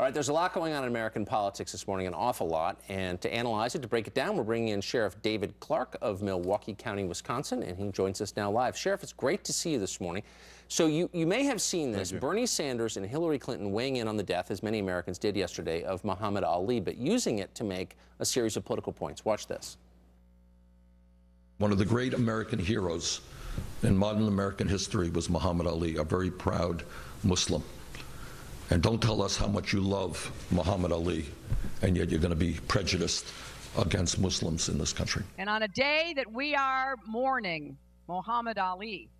All right, there's a lot going on in American politics this morning, an awful lot. And to analyze it, to break it down, we're bringing in Sheriff David Clark of Milwaukee County, Wisconsin, and he joins us now live. Sheriff, it's great to see you this morning. So you may have seen this, Bernie Sanders and Hillary Clinton weighing in on the death, as many Americans did yesterday, of Muhammad Ali, but using it to make a series of political points. Watch this. One of the great American heroes in modern American history was Muhammad Ali, a very proud Muslim. And don't tell us how much you love Muhammad Ali, and yet you're going to be prejudiced against Muslims in this country. And on a day that we are mourning Muhammad Ali,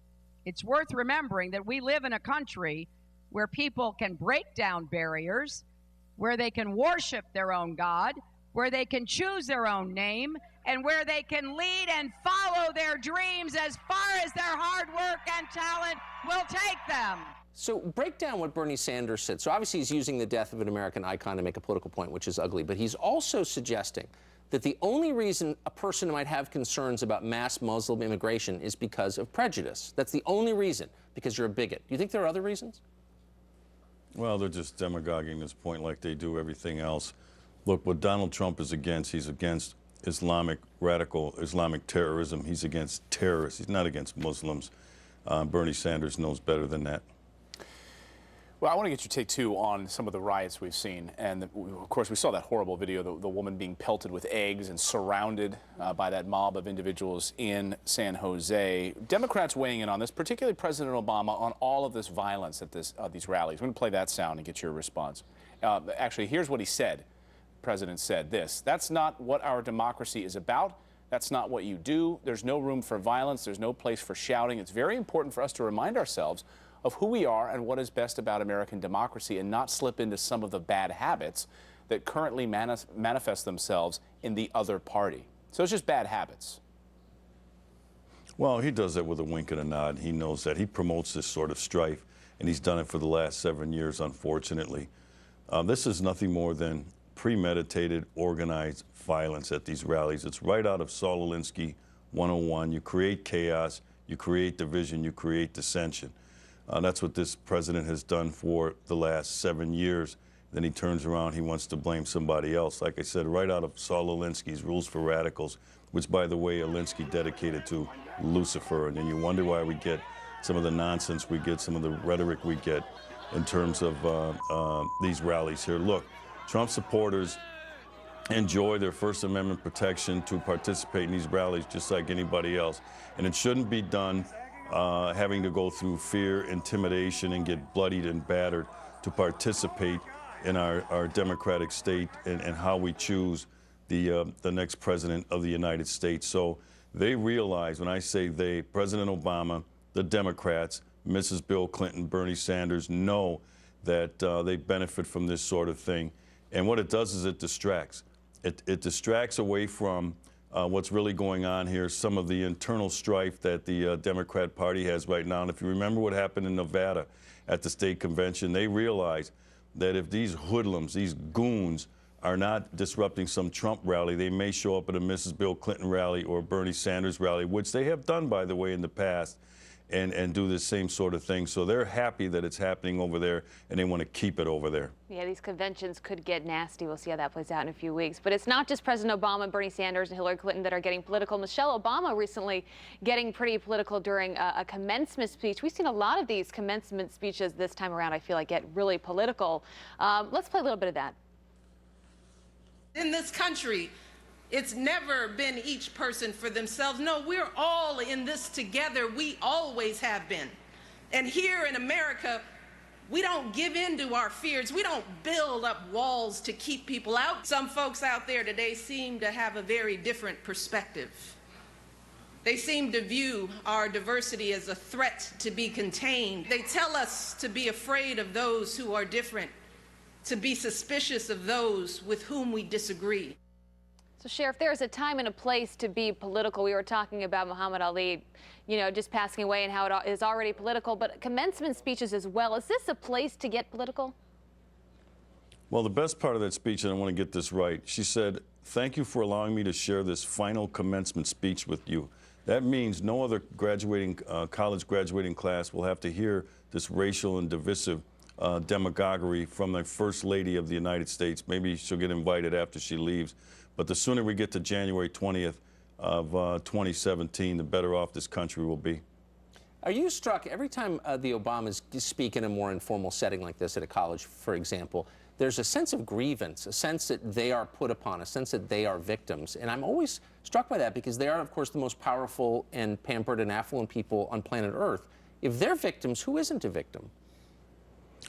it's worth remembering that we live in a country where people can break down barriers, where they can worship their own God, where they can choose their own name, and where they can lead and follow their dreams as far as their hard work and talent will take them. So break down what Bernie Sanders said. So obviously he's using the death of an American icon to make a political point, which is ugly, but he's also suggesting that the only reason a person might have concerns about mass Muslim immigration is because of prejudice. That's the only reason, because you're a bigot. Do you think there are other reasons? Well, they're just demagoguing this point like they do everything else. Look, what Donald Trump is against, he's against radical Islamic terrorism. He's against terrorists. He's not against Muslims. Bernie Sanders knows better than that. Well, I want to get your take, too, on some of the riots we've seen. And, of course, we saw that horrible video, the woman being pelted with eggs and surrounded by that mob of individuals in San Jose. Democrats weighing in on this, particularly President Obama, on all of this violence at these rallies. We're going to play that sound and get your response. Actually, here's what he said. The president said this: "That's not what our democracy is about. That's not what you do. There's no room for violence. There's no place for shouting. It's very important for us to remind ourselves of who we are and what is best about American democracy and not slip into some of the bad habits that currently manifest themselves in the other party." So it's just bad habits. Well, he does that with a wink and a nod. He knows that. He promotes this sort of strife, and he's done it for the last 7 years, unfortunately. This is nothing more than premeditated, organized violence at these rallies. It's right out of Saul Alinsky 101. You create chaos, you create division, you create dissension. That's what this president has done for the last 7 years. Then he turns around, he wants to blame somebody else. Like I said, right out of Saul Alinsky's Rules for Radicals, which, by the way, Alinsky dedicated to Lucifer. And then you wonder why we get some of the nonsense we get, some of the rhetoric we get in terms of these rallies here. Look, Trump supporters enjoy their First Amendment protection to participate in these rallies just like anybody else. And it shouldn't be done having to go through fear, intimidation, and get bloodied and battered to participate in our democratic state and how we choose the next president of the United States. So they realize, when I say they, President Obama, the Democrats, Mrs. Bill Clinton, Bernie Sanders, know that they benefit from this sort of thing. And what it does is it distracts. It distracts away from what's really going on here, some of the internal strife that the Democrat Party has right now. And if you remember what happened in Nevada at the state convention, they realized that if these hoodlums, these goons, are not disrupting some Trump rally, they may show up at a Mrs. Bill Clinton rally or a Bernie Sanders rally, which they have done, by the way, in the past, and do the same sort of thing. So they're happy that it's happening over there, and they want to keep it over there. Yeah, these conventions could get nasty. We'll see how that plays out in a few weeks. But it's not just President Obama, Bernie Sanders, and Hillary Clinton that are getting political. Michelle Obama recently getting pretty political during a commencement speech. We've seen a lot of these commencement speeches this time around, I feel like, get really political. Let's play a little bit of that. In this country, it's never been each person for themselves. No, we're all in this together. We always have been. And here in America, we don't give in to our fears. We don't build up walls to keep people out. Some folks out there today seem to have a very different perspective. They seem to view our diversity as a threat to be contained. They tell us to be afraid of those who are different, to be suspicious of those with whom we disagree. So, Sheriff, there's a time and a place to be political. We were talking about Muhammad Ali, you know, just passing away and how it is already political, but commencement speeches as well. Is this a place to get political? Well, the best part of that speech, and I want to get this right, she said, "Thank you for allowing me to share this final commencement speech with you." That means no other college graduating class will have to hear this racial and divisive demagoguery from the First Lady of the United States. Maybe she'll get invited after she leaves. But the sooner we get to January 20th of 2017, the better off this country will be. Are you struck every time the Obamas speak in a more informal setting like this at a college, for example, there's a sense of grievance, a sense that they are put upon, a sense that they are victims. And I'm always struck by that because they are, of course, the most powerful and pampered and affluent people on planet Earth. If they're victims, who isn't a victim?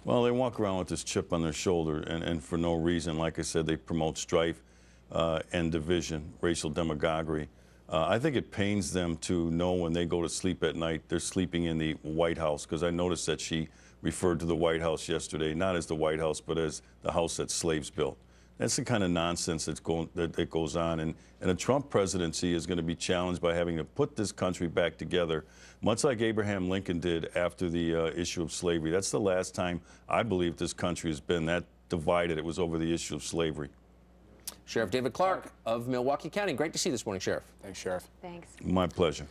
Well, they walk around with this chip on their shoulder, and for no reason. Like I said, they promote strife and division, racial demagoguery. I think it pains them to know when they go to sleep at night, they're sleeping in the White House, because I noticed that she referred to the White House yesterday, not as the White House, but as the house that slaves built. That's the kind of nonsense that goes on. And a Trump presidency is going to be challenged by having to put this country back together, much like Abraham Lincoln did after the issue of slavery. That's the last time I believe this country has been that divided. It was over the issue of slavery. Sheriff David Clark of Milwaukee County. Great to see you this morning, Sheriff. Thanks, Sheriff. Thanks. My pleasure.